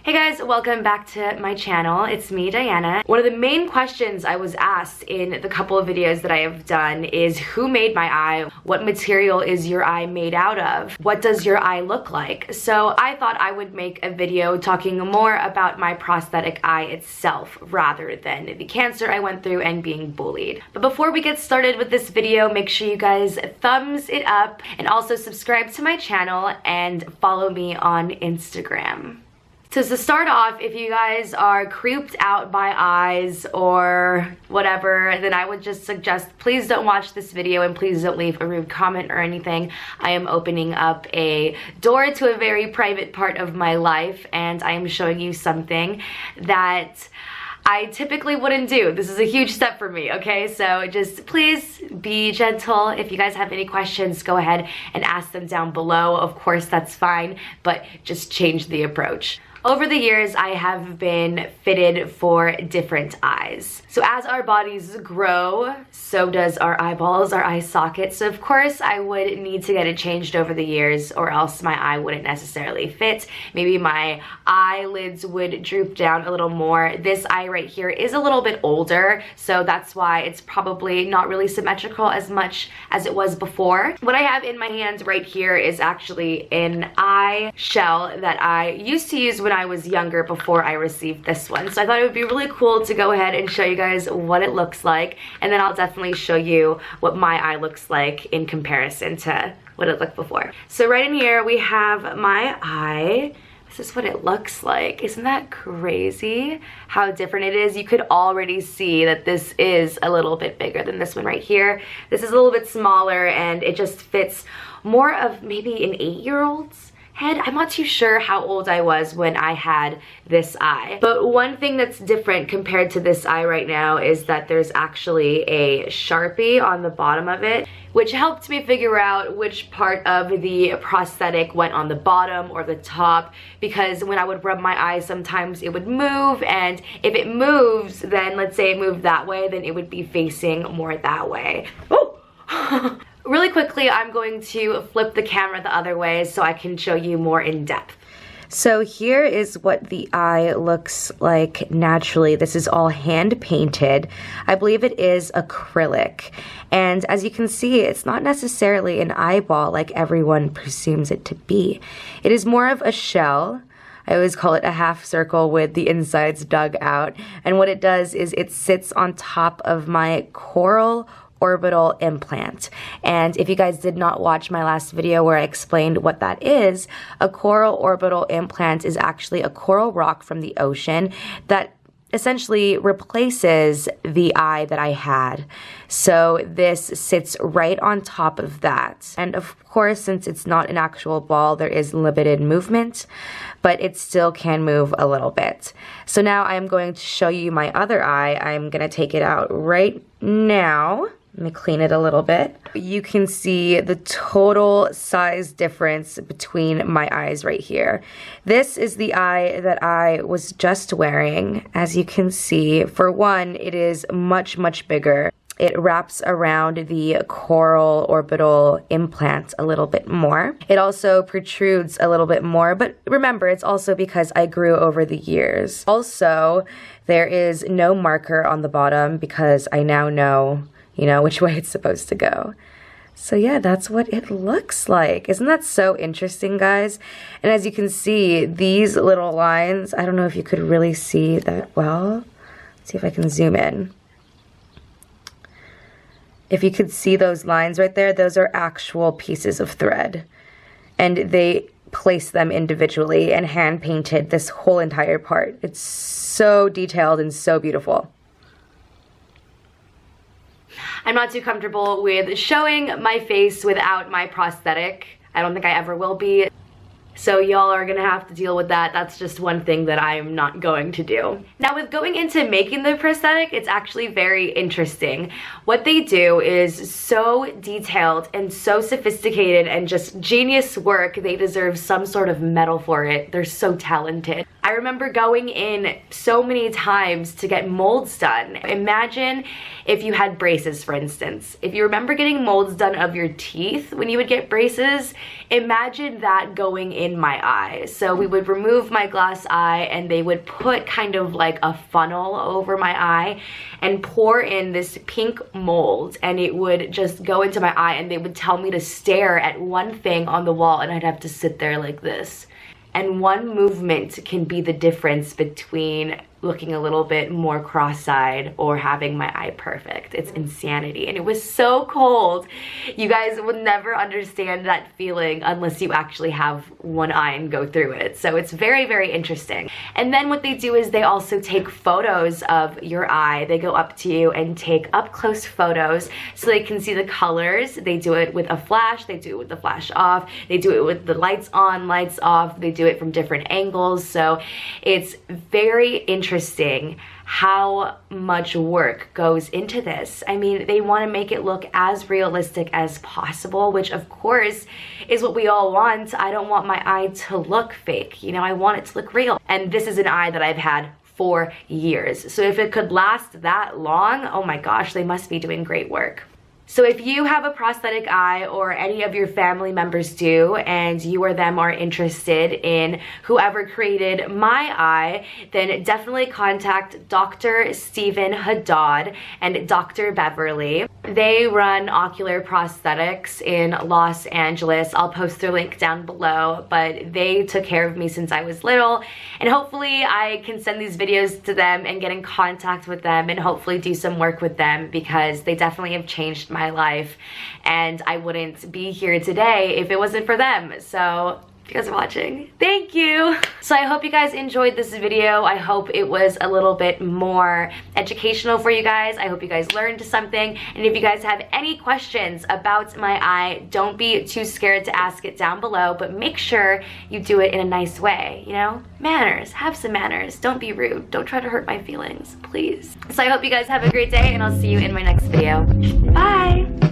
Hey guys, welcome back to my channel. It's me, Diana. One of the main questions I was asked in the couple of videos that I have done is who made my eye? What material is your eye made out of? What does your eye look like? So I thought I would make a video talking more about my prosthetic eye itself rather than the cancer I went through and being bullied. But before we get started with this video, make sure you guys thumbs it up and also subscribe to my channel and follow me on Instagram. So to start off, if you guys are creeped out by eyes or whatever, then I would just suggest please don't watch this video and please don't leave a rude comment or anything. I am opening up a door to a very private part of my life and I am showing you something that I typically wouldn't do. This is a huge step for me, okay? So just please be gentle. If you guys have any questions, go ahead and ask them down below. Of course, that's fine, but just change the approach. Over the years, I have been fitted for different eyes. So as our bodies grow, so does our eyeballs, our eye sockets. So of course, I would need to get it changed over the years or else my eye wouldn't necessarily fit. Maybe my eyelids would droop down a little more. This eye right here is a little bit older, so that's why it's probably not really symmetrical as much as it was before. What I have in my hand right here is actually an eye shell that I used to use when I was younger before I received this one. So I thought it would be really cool to go ahead and show you guys what it looks like, and then I'll definitely show you what my eye looks like in comparison to what it looked before. So right in here we have my eye. This is what it looks like. Isn't that crazy how different it is? You could already see that this is a little bit bigger than this one right here. This is a little bit smaller and it just fits more of maybe an 8-year-old's head. I'm not too sure how old I was when I had this eye. But one thing that's different compared to this eye right now is that there's actually a Sharpie on the bottom of it, which helped me figure out which part of the prosthetic went on the bottom or the top, because when I would rub my eyes, sometimes it would move, and if it moves, then let's say it moved that way, then it would be facing more that way. Oh! Really quickly, I'm going to flip the camera the other way so I can show you more in depth. So here is what the eye looks like naturally. This is all hand painted. I believe it is acrylic. And as you can see, it's not necessarily an eyeball like everyone presumes it to be. It is more of a shell. I always call it a half circle with the insides dug out. And what it does is it sits on top of my Corel orbital implant. And if you guys did not watch my last video where I explained what that is, a coral orbital implant is actually a coral rock from the ocean that essentially replaces the eye that I had. So this sits right on top of that. And of course, since it's not an actual ball, there is limited movement, but it still can move a little bit. So now I'm going to show you my other eye. I'm going to take it out right now. Let me clean it a little bit. You can see the total size difference between my eyes right here. This is the eye that I was just wearing. As you can see, for one, it is much, much bigger. It wraps around the coral orbital implant a little bit more. It also protrudes a little bit more, but remember, it's also because I grew over the years. Also, there is no marker on the bottom because I now know which way it's supposed to go. So yeah, that's what it looks like. Isn't that so interesting, guys? And as you can see, these little lines, I don't know if you could really see that well. Let's see if I can zoom in. If you could see those lines right there, those are actual pieces of thread. And they place them individually and hand painted this whole entire part. It's so detailed and so beautiful. I'm not too comfortable with showing my face without my prosthetic. I don't think I ever will be. So y'all are gonna have to deal with that. That's just one thing that I'm not going to do. Now with going into making the prosthetic, it's actually very interesting. What they do is so detailed and so sophisticated and just genius work. They deserve some sort of medal for it. They're so talented. I remember going in so many times to get molds done. Imagine if you had braces, for instance. If you remember getting molds done of your teeth when you would get braces, imagine that going in my eye. So we would remove my glass eye and they would put kind of like a funnel over my eye and pour in this pink mold, and it would just go into my eye, and they would tell me to stare at one thing on the wall, and I'd have to sit there like this. And one movement can be the difference between looking a little bit more cross-eyed or having my eye perfect. It's insanity. And it was so cold. You guys would never understand that feeling unless you actually have one eye and go through it. So it's very, very interesting. And then what they do is they also take photos of your eye. They go up to you and take up-close photos so they can see the colors. They do it with a flash. They do it with the flash off. They do it with the lights on, lights off. They do it from different angles. So it's very interesting how much work goes into this. I mean, they want to make it look as realistic as possible, which of course is what we all want. I don't want my eye to look fake, you know, I want it to look real. And this is an eye that I've had for years. So if it could last that long, oh my gosh, they must be doing great work. So if you have a prosthetic eye, or any of your family members do, and you or them are interested in whoever created my eye, then definitely contact Dr. Stephen Haddad and Dr. Beverly. They run ocular prosthetics in Los Angeles. I'll post their link down below, but they took care of me since I was little, and hopefully I can send these videos to them and get in contact with them and hopefully do some work with them, because they definitely have changed my life, and I wouldn't be here today if it wasn't for them. So if you guys are watching, thank you. So I hope you guys enjoyed this video. I hope it was a little bit more educational for you guys. I hope you guys learned something. And if you guys have any questions about my eye, don't be too scared to ask it down below, but make sure you do it in a nice way, you know? Manners, have some manners. Don't be rude. Don't try to hurt my feelings, please. So I hope you guys have a great day, and I'll see you in my next video. Bye.